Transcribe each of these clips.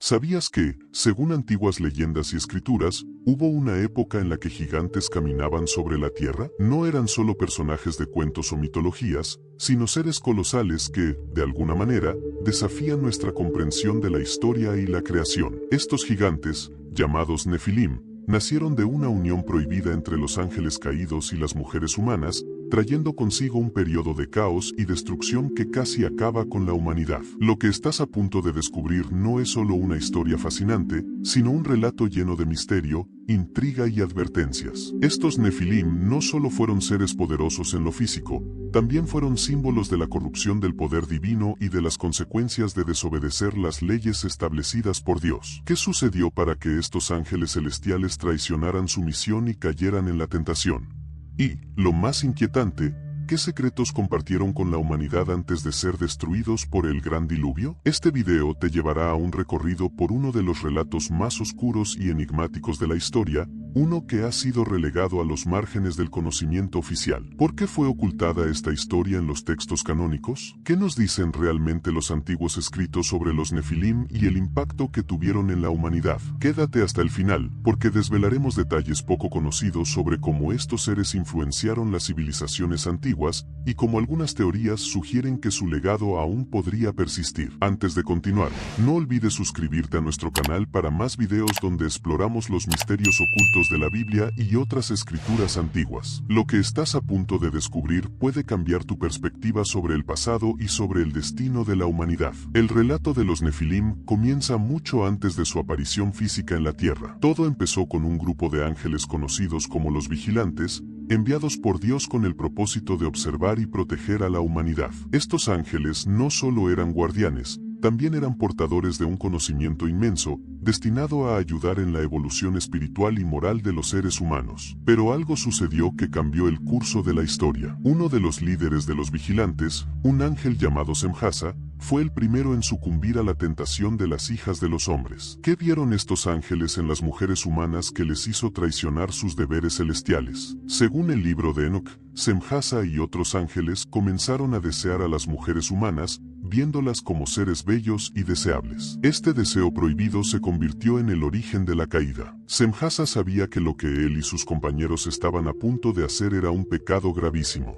¿Sabías que, según antiguas leyendas y escrituras, hubo una época en la que gigantes caminaban sobre la tierra? No eran solo personajes de cuentos o mitologías, sino seres colosales que, de alguna manera, desafían nuestra comprensión de la historia y la creación. Estos gigantes, llamados Nefilim, nacieron de una unión prohibida entre los ángeles caídos y las mujeres humanas, trayendo consigo un periodo de caos y destrucción que casi acaba con la humanidad. Lo que estás a punto de descubrir no es solo una historia fascinante, sino un relato lleno de misterio, intriga y advertencias. Estos Nefilim no solo fueron seres poderosos en lo físico, también fueron símbolos de la corrupción del poder divino y de las consecuencias de desobedecer las leyes establecidas por Dios. ¿Qué sucedió para que estos ángeles celestiales traicionaran su misión y cayeran en la tentación? Y, lo más inquietante, ¿qué secretos compartieron con la humanidad antes de ser destruidos por el gran diluvio? Este video te llevará a un recorrido por uno de los relatos más oscuros y enigmáticos de la historia, uno que ha sido relegado a los márgenes del conocimiento oficial. ¿Por qué fue ocultada esta historia en los textos canónicos? ¿Qué nos dicen realmente los antiguos escritos sobre los Nefilim y el impacto que tuvieron en la humanidad? Quédate hasta el final, porque desvelaremos detalles poco conocidos sobre cómo estos seres influenciaron las civilizaciones antiguas y cómo algunas teorías sugieren que su legado aún podría persistir. Antes de continuar, no olvides suscribirte a nuestro canal para más videos donde exploramos los misterios ocultos de la Biblia y otras escrituras antiguas. Lo que estás a punto de descubrir puede cambiar tu perspectiva sobre el pasado y sobre el destino de la humanidad. El relato de los Nefilim comienza mucho antes de su aparición física en la tierra. Todo empezó con un grupo de ángeles conocidos como los vigilantes, enviados por Dios con el propósito de observar y proteger a la humanidad. Estos ángeles no solo eran guardianes, también eran portadores de un conocimiento inmenso, destinado a ayudar en la evolución espiritual y moral de los seres humanos. Pero algo sucedió que cambió el curso de la historia. Uno de los líderes de los vigilantes, un ángel llamado Semjasa, fue el primero en sucumbir a la tentación de las hijas de los hombres. ¿Qué vieron estos ángeles en las mujeres humanas que les hizo traicionar sus deberes celestiales? Según el libro de Enoch, Semjasa y otros ángeles comenzaron a desear a las mujeres humanas, viéndolas como seres bellos y deseables. Este deseo prohibido se convirtió en el origen de la caída. Semjasa sabía que lo que él y sus compañeros estaban a punto de hacer era un pecado gravísimo.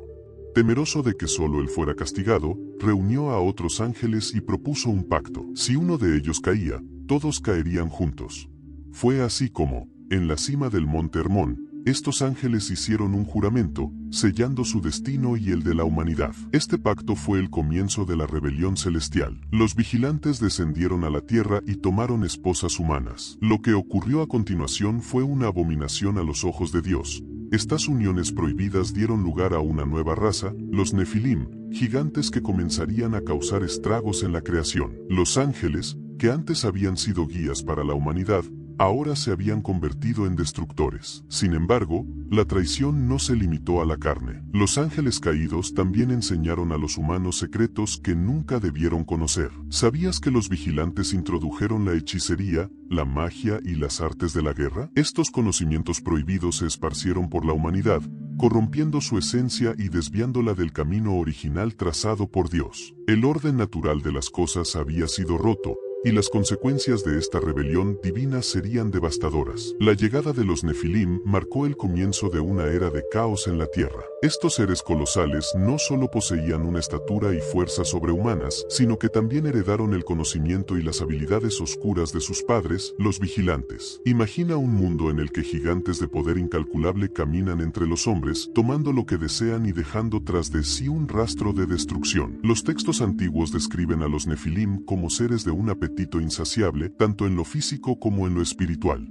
Temeroso de que solo él fuera castigado, reunió a otros ángeles y propuso un pacto. Si uno de ellos caía, todos caerían juntos. Fue así como, en la cima del monte Hermón, estos ángeles hicieron un juramento, sellando su destino y el de la humanidad. Este pacto fue el comienzo de la rebelión celestial. Los vigilantes descendieron a la tierra y tomaron esposas humanas. Lo que ocurrió a continuación fue una abominación a los ojos de Dios. Estas uniones prohibidas dieron lugar a una nueva raza, los Nefilim, gigantes que comenzarían a causar estragos en la creación. Los ángeles, que antes habían sido guías para la humanidad, ahora se habían convertido en destructores. Sin embargo, la traición no se limitó a la carne. Los ángeles caídos también enseñaron a los humanos secretos que nunca debieron conocer. ¿Sabías que los vigilantes introdujeron la hechicería, la magia y las artes de la guerra? Estos conocimientos prohibidos se esparcieron por la humanidad, corrompiendo su esencia y desviándola del camino original trazado por Dios. El orden natural de las cosas había sido roto, y las consecuencias de esta rebelión divina serían devastadoras. La llegada de los Nefilim marcó el comienzo de una era de caos en la tierra. Estos seres colosales no solo poseían una estatura y fuerza sobrehumanas, sino que también heredaron el conocimiento y las habilidades oscuras de sus padres, los vigilantes. Imagina un mundo en el que gigantes de poder incalculable caminan entre los hombres, tomando lo que desean y dejando tras de sí un rastro de destrucción. Los textos antiguos describen a los Nefilim como seres de un apetito insaciable, tanto en lo físico como en lo espiritual.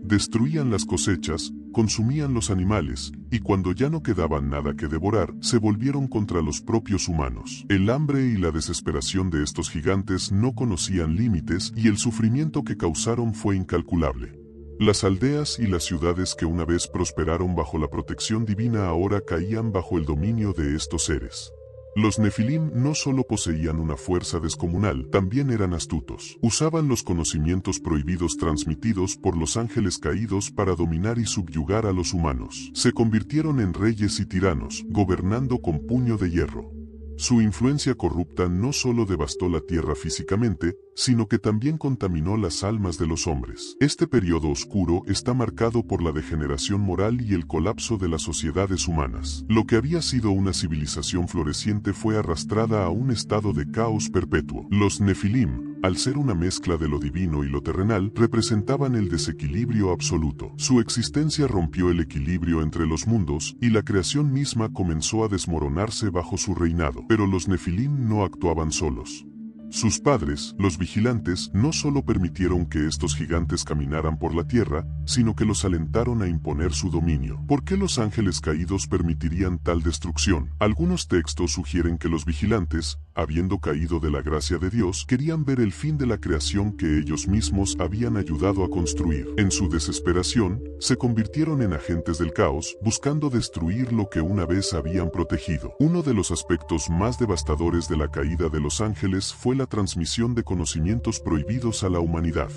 Destruían las cosechas, consumían los animales, y cuando ya no quedaba nada que devorar, se volvieron contra los propios humanos. El hambre y la desesperación de estos gigantes no conocían límites y el sufrimiento que causaron fue incalculable. Las aldeas y las ciudades que una vez prosperaron bajo la protección divina ahora caían bajo el dominio de estos seres. Los Nefilim no solo poseían una fuerza descomunal, también eran astutos. Usaban los conocimientos prohibidos transmitidos por los ángeles caídos para dominar y subyugar a los humanos. Se convirtieron en reyes y tiranos, gobernando con puño de hierro. Su influencia corrupta no solo devastó la tierra físicamente, sino que también contaminó las almas de los hombres. Este periodo oscuro está marcado por la degeneración moral y el colapso de las sociedades humanas. Lo que había sido una civilización floreciente fue arrastrada a un estado de caos perpetuo. Los Nefilim, al ser una mezcla de lo divino y lo terrenal, representaban el desequilibrio absoluto. Su existencia rompió el equilibrio entre los mundos, y la creación misma comenzó a desmoronarse bajo su reinado. Pero los Nefilim no actuaban solos. Sus padres, los vigilantes, no solo permitieron que estos gigantes caminaran por la tierra, sino que los alentaron a imponer su dominio. ¿Por qué los ángeles caídos permitirían tal destrucción? Algunos textos sugieren que los vigilantes, habiendo caído de la gracia de Dios, querían ver el fin de la creación que ellos mismos habían ayudado a construir. En su desesperación, se convirtieron en agentes del caos, buscando destruir lo que una vez habían protegido. Uno de los aspectos más devastadores de la caída de los ángeles fue la transmisión de conocimientos prohibidos a la humanidad.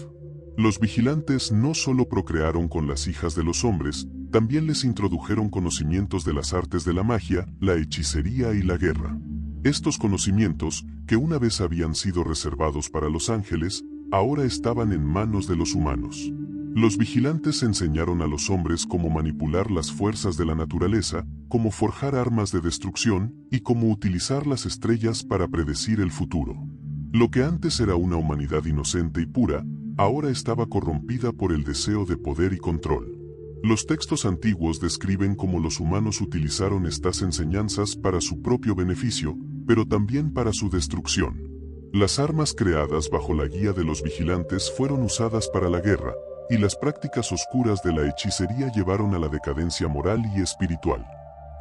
Los vigilantes no solo procrearon con las hijas de los hombres, también les introdujeron conocimientos de las artes de la magia, la hechicería y la guerra. Estos conocimientos, que una vez habían sido reservados para los ángeles, ahora estaban en manos de los humanos. Los vigilantes enseñaron a los hombres cómo manipular las fuerzas de la naturaleza, cómo forjar armas de destrucción y cómo utilizar las estrellas para predecir el futuro. Lo que antes era una humanidad inocente y pura, ahora estaba corrompida por el deseo de poder y control. Los textos antiguos describen cómo los humanos utilizaron estas enseñanzas para su propio beneficio, pero también para su destrucción. Las armas creadas bajo la guía de los vigilantes fueron usadas para la guerra, y las prácticas oscuras de la hechicería llevaron a la decadencia moral y espiritual.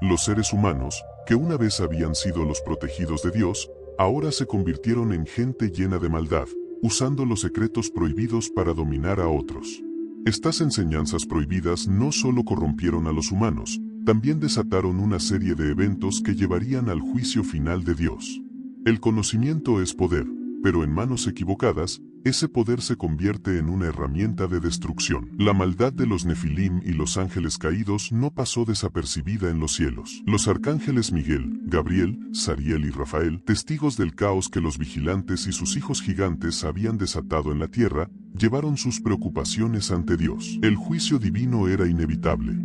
Los seres humanos, que una vez habían sido los protegidos de Dios, ahora se convirtieron en gente llena de maldad, usando los secretos prohibidos para dominar a otros. Estas enseñanzas prohibidas no solo corrompieron a los humanos, también desataron una serie de eventos que llevarían al juicio final de Dios. El conocimiento es poder, pero en manos equivocadas, ese poder se convierte en una herramienta de destrucción. La maldad de los Nefilim y los ángeles caídos no pasó desapercibida en los cielos. Los arcángeles Miguel, Gabriel, Sariel y Rafael, testigos del caos que los vigilantes y sus hijos gigantes habían desatado en la tierra, llevaron sus preocupaciones ante Dios. El juicio divino era inevitable.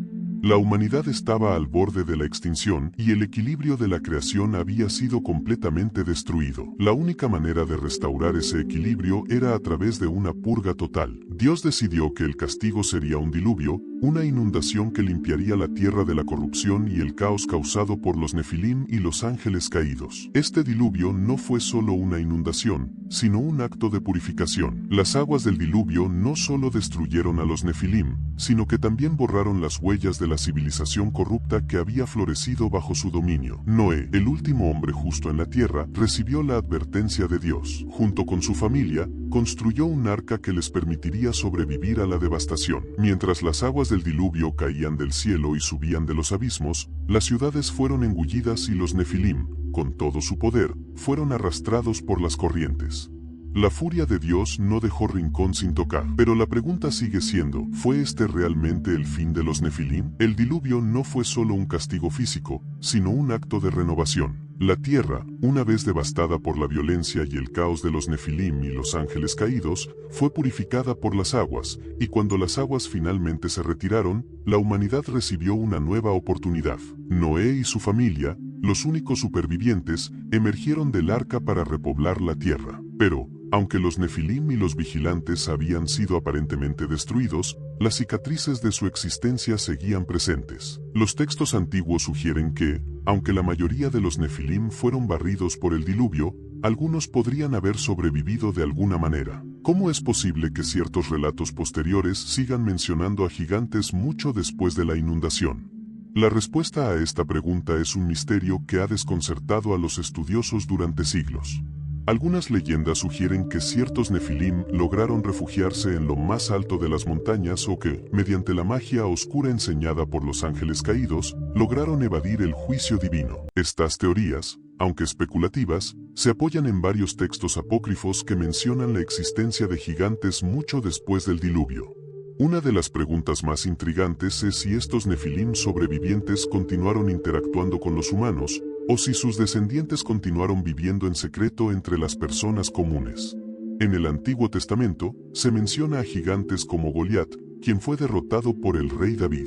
La humanidad estaba al borde de la extinción y el equilibrio de la creación había sido completamente destruido. La única manera de restaurar ese equilibrio era a través de una purga total. Dios decidió que el castigo sería un diluvio, una inundación que limpiaría la tierra de la corrupción y el caos causado por los Nefilim y los ángeles caídos. Este diluvio no fue solo una inundación, sino un acto de purificación. Las aguas del diluvio no solo destruyeron a los Nefilim, sino que también borraron las huellas de la civilización corrupta que había florecido bajo su dominio. Noé, el último hombre justo en la tierra, recibió la advertencia de Dios. Junto con su familia, construyó un arca que les permitiría sobrevivir a la devastación. Mientras las aguas del diluvio caían del cielo y subían de los abismos, las ciudades fueron engullidas y los Nefilim, con todo su poder, fueron arrastrados por las corrientes. La furia de Dios no dejó rincón sin tocar. Pero la pregunta sigue siendo, ¿fue este realmente el fin de los Nefilim? El diluvio no fue solo un castigo físico, sino un acto de renovación. La tierra, una vez devastada por la violencia y el caos de los Nefilim y los ángeles caídos, fue purificada por las aguas, y cuando las aguas finalmente se retiraron, la humanidad recibió una nueva oportunidad. Noé y su familia, los únicos supervivientes, emergieron del arca para repoblar la tierra. Pero, aunque los Nefilim y los vigilantes habían sido aparentemente destruidos, las cicatrices de su existencia seguían presentes. Los textos antiguos sugieren que, aunque la mayoría de los Nefilim fueron barridos por el diluvio, algunos podrían haber sobrevivido de alguna manera. ¿Cómo es posible que ciertos relatos posteriores sigan mencionando a gigantes mucho después de la inundación? La respuesta a esta pregunta es un misterio que ha desconcertado a los estudiosos durante siglos. Algunas leyendas sugieren que ciertos Nefilim lograron refugiarse en lo más alto de las montañas o que, mediante la magia oscura enseñada por los ángeles caídos, lograron evadir el juicio divino. Estas teorías, aunque especulativas, se apoyan en varios textos apócrifos que mencionan la existencia de gigantes mucho después del diluvio. Una de las preguntas más intrigantes es si estos Nefilim sobrevivientes continuaron interactuando con los humanos, o si sus descendientes continuaron viviendo en secreto entre las personas comunes. En el Antiguo Testamento, se menciona a gigantes como Goliat, quien fue derrotado por el rey David.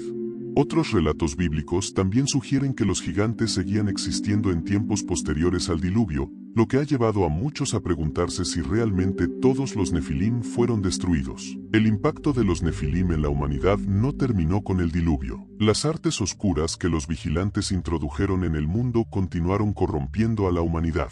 Otros relatos bíblicos también sugieren que los gigantes seguían existiendo en tiempos posteriores al diluvio, lo que ha llevado a muchos a preguntarse si realmente todos los Nefilim fueron destruidos. El impacto de los Nefilim en la humanidad no terminó con el diluvio. Las artes oscuras que los vigilantes introdujeron en el mundo continuaron corrompiendo a la humanidad.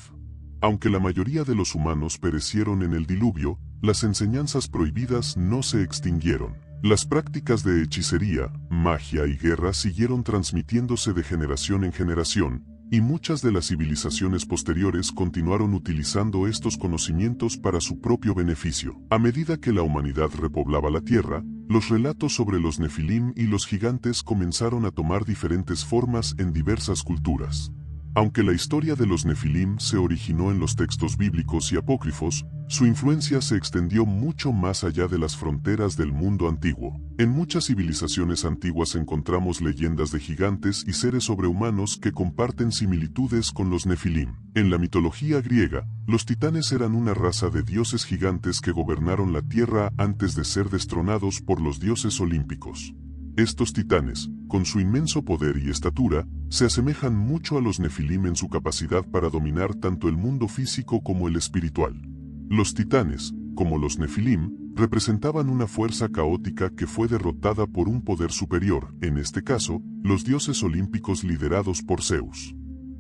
Aunque la mayoría de los humanos perecieron en el diluvio, las enseñanzas prohibidas no se extinguieron. Las prácticas de hechicería, magia y guerra siguieron transmitiéndose de generación en generación, y muchas de las civilizaciones posteriores continuaron utilizando estos conocimientos para su propio beneficio. A medida que la humanidad repoblaba la Tierra, los relatos sobre los Nefilim y los gigantes comenzaron a tomar diferentes formas en diversas culturas. Aunque la historia de los Nefilim se originó en los textos bíblicos y apócrifos, su influencia se extendió mucho más allá de las fronteras del mundo antiguo. En muchas civilizaciones antiguas encontramos leyendas de gigantes y seres sobrehumanos que comparten similitudes con los Nefilim. En la mitología griega, los titanes eran una raza de dioses gigantes que gobernaron la tierra antes de ser destronados por los dioses olímpicos. Estos titanes, con su inmenso poder y estatura, se asemejan mucho a los Nefilim en su capacidad para dominar tanto el mundo físico como el espiritual. Los titanes, como los Nefilim, representaban una fuerza caótica que fue derrotada por un poder superior, en este caso, los dioses olímpicos liderados por Zeus.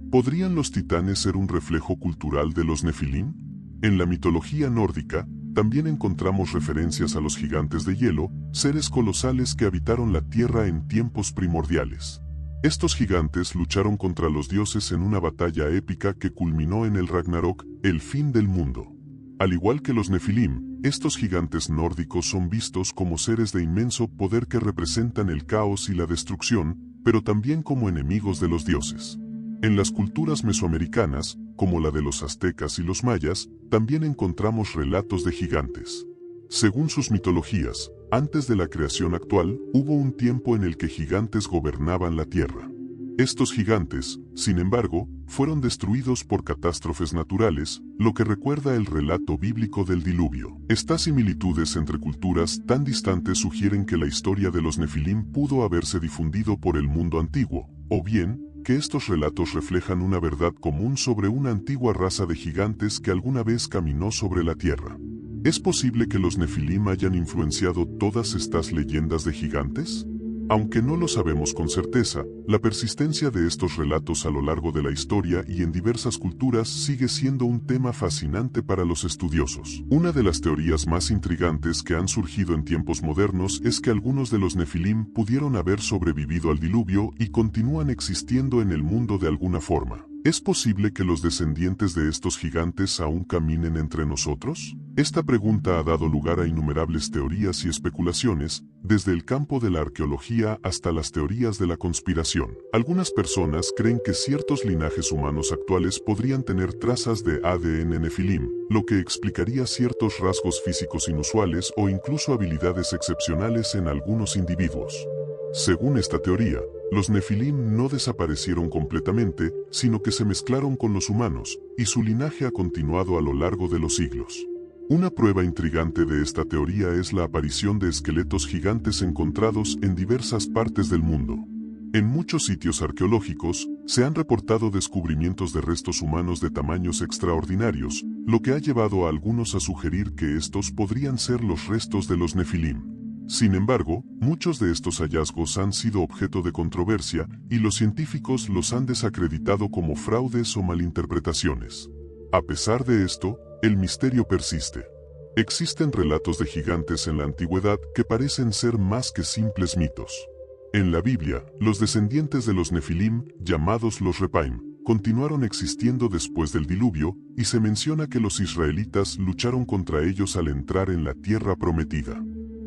¿Podrían los titanes ser un reflejo cultural de los Nefilim? En la mitología nórdica, también encontramos referencias a los gigantes de hielo, seres colosales que habitaron la tierra en tiempos primordiales. Estos gigantes lucharon contra los dioses en una batalla épica que culminó en el Ragnarok, el fin del mundo. Al igual que los Nefilim, estos gigantes nórdicos son vistos como seres de inmenso poder que representan el caos y la destrucción, pero también como enemigos de los dioses. En las culturas mesoamericanas, como la de los aztecas y los mayas, también encontramos relatos de gigantes. Según sus mitologías, antes de la creación actual, hubo un tiempo en el que gigantes gobernaban la tierra. Estos gigantes, sin embargo, fueron destruidos por catástrofes naturales, lo que recuerda el relato bíblico del diluvio. Estas similitudes entre culturas tan distantes sugieren que la historia de los Nefilim pudo haberse difundido por el mundo antiguo, o bien, que estos relatos reflejan una verdad común sobre una antigua raza de gigantes que alguna vez caminó sobre la tierra. ¿Es posible que los Nefilim hayan influenciado todas estas leyendas de gigantes? Aunque no lo sabemos con certeza, la persistencia de estos relatos a lo largo de la historia y en diversas culturas sigue siendo un tema fascinante para los estudiosos. Una de las teorías más intrigantes que han surgido en tiempos modernos es que algunos de los Nefilim pudieron haber sobrevivido al diluvio y continúan existiendo en el mundo de alguna forma. ¿Es posible que los descendientes de estos gigantes aún caminen entre nosotros? Esta pregunta ha dado lugar a innumerables teorías y especulaciones, desde el campo de la arqueología hasta las teorías de la conspiración. Algunas personas creen que ciertos linajes humanos actuales podrían tener trazas de ADN Nefilim, lo que explicaría ciertos rasgos físicos inusuales o incluso habilidades excepcionales en algunos individuos. Según esta teoría, los Nefilim no desaparecieron completamente, sino que se mezclaron con los humanos, y su linaje ha continuado a lo largo de los siglos. Una prueba intrigante de esta teoría es la aparición de esqueletos gigantes encontrados en diversas partes del mundo. En muchos sitios arqueológicos, se han reportado descubrimientos de restos humanos de tamaños extraordinarios, lo que ha llevado a algunos a sugerir que estos podrían ser los restos de los Nefilim. Sin embargo, muchos de estos hallazgos han sido objeto de controversia y los científicos los han desacreditado como fraudes o malinterpretaciones. A pesar de esto, el misterio persiste. Existen relatos de gigantes en la antigüedad que parecen ser más que simples mitos. En la Biblia, los descendientes de los Nefilim, llamados los Repaim, continuaron existiendo después del diluvio, y se menciona que los israelitas lucharon contra ellos al entrar en la tierra prometida.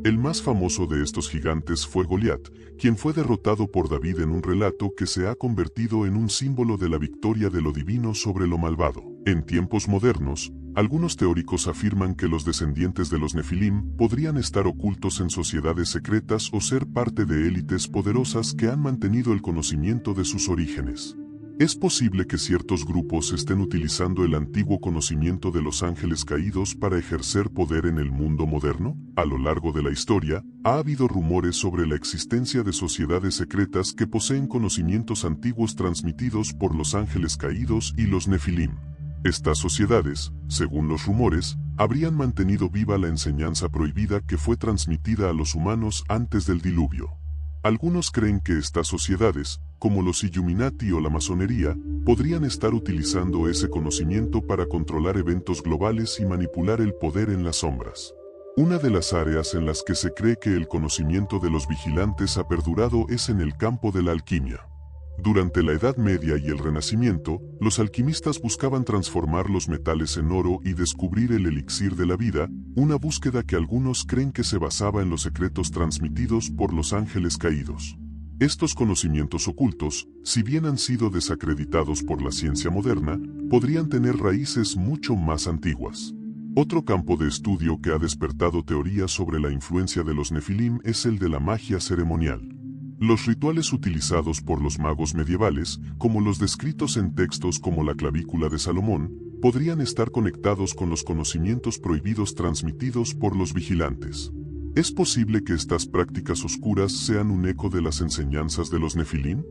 El más famoso de estos gigantes fue Goliat, quien fue derrotado por David en un relato que se ha convertido en un símbolo de la victoria de lo divino sobre lo malvado. En tiempos modernos, algunos teóricos afirman que los descendientes de los Nefilim podrían estar ocultos en sociedades secretas o ser parte de élites poderosas que han mantenido el conocimiento de sus orígenes. Es posible que ciertos grupos estén utilizando el antiguo conocimiento de los ángeles caídos para ejercer poder en el mundo moderno. A lo largo de la historia, ha habido rumores sobre la existencia de sociedades secretas que poseen conocimientos antiguos transmitidos por los ángeles caídos y los Nefilim. Estas sociedades, según los rumores, habrían mantenido viva la enseñanza prohibida que fue transmitida a los humanos antes del diluvio. Algunos creen que estas sociedades, como los Illuminati o la masonería, podrían estar utilizando ese conocimiento para controlar eventos globales y manipular el poder en las sombras. Una de las áreas en las que se cree que el conocimiento de los vigilantes ha perdurado es en el campo de la alquimia. Durante la Edad Media y el Renacimiento, los alquimistas buscaban transformar los metales en oro y descubrir el elixir de la vida, una búsqueda que algunos creen que se basaba en los secretos transmitidos por los ángeles caídos. Estos conocimientos ocultos, si bien han sido desacreditados por la ciencia moderna, podrían tener raíces mucho más antiguas. Otro campo de estudio que ha despertado teorías sobre la influencia de los Nefilim es el de la magia ceremonial. Los rituales utilizados por los magos medievales, como los descritos en textos como la Clavícula de Salomón, podrían estar conectados con los conocimientos prohibidos transmitidos por los vigilantes. ¿Es posible que estas prácticas oscuras sean un eco de las enseñanzas de los Nefilim?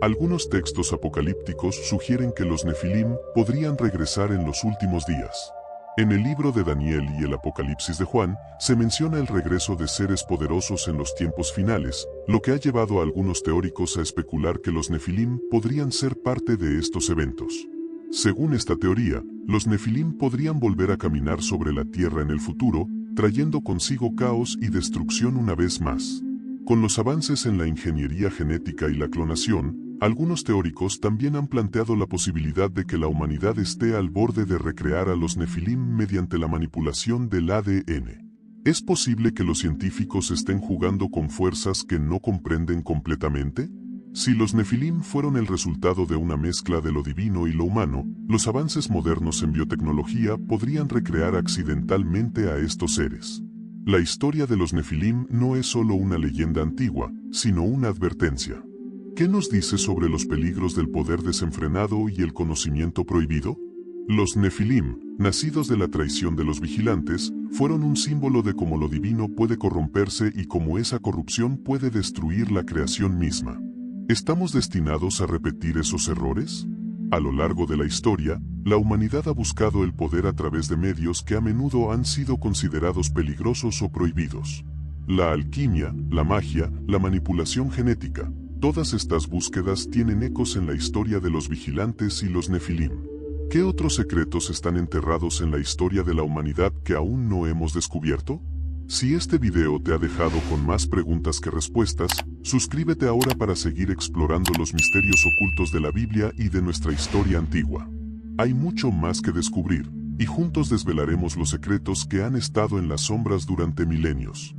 Algunos textos apocalípticos sugieren que los Nefilim podrían regresar en los últimos días. En el libro de Daniel y el Apocalipsis de Juan, se menciona el regreso de seres poderosos en los tiempos finales, lo que ha llevado a algunos teóricos a especular que los Nefilim podrían ser parte de estos eventos. Según esta teoría, los Nefilim podrían volver a caminar sobre la tierra en el futuro, trayendo consigo caos y destrucción una vez más. Con los avances en la ingeniería genética y la clonación, algunos teóricos también han planteado la posibilidad de que la humanidad esté al borde de recrear a los Nefilim mediante la manipulación del ADN. ¿Es posible que los científicos estén jugando con fuerzas que no comprenden completamente? Si los Nefilim fueron el resultado de una mezcla de lo divino y lo humano, los avances modernos en biotecnología podrían recrear accidentalmente a estos seres. La historia de los Nefilim no es solo una leyenda antigua, sino una advertencia. ¿Qué nos dice sobre los peligros del poder desenfrenado y el conocimiento prohibido? Los Nefilim, nacidos de la traición de los vigilantes, fueron un símbolo de cómo lo divino puede corromperse y cómo esa corrupción puede destruir la creación misma. ¿Estamos destinados a repetir esos errores? A lo largo de la historia, la humanidad ha buscado el poder a través de medios que a menudo han sido considerados peligrosos o prohibidos. La alquimia, la magia, la manipulación genética. Todas estas búsquedas tienen ecos en la historia de los vigilantes y los Nefilim. ¿Qué otros secretos están enterrados en la historia de la humanidad que aún no hemos descubierto? Si este video te ha dejado con más preguntas que respuestas, suscríbete ahora para seguir explorando los misterios ocultos de la Biblia y de nuestra historia antigua. Hay mucho más que descubrir, y juntos desvelaremos los secretos que han estado en las sombras durante milenios.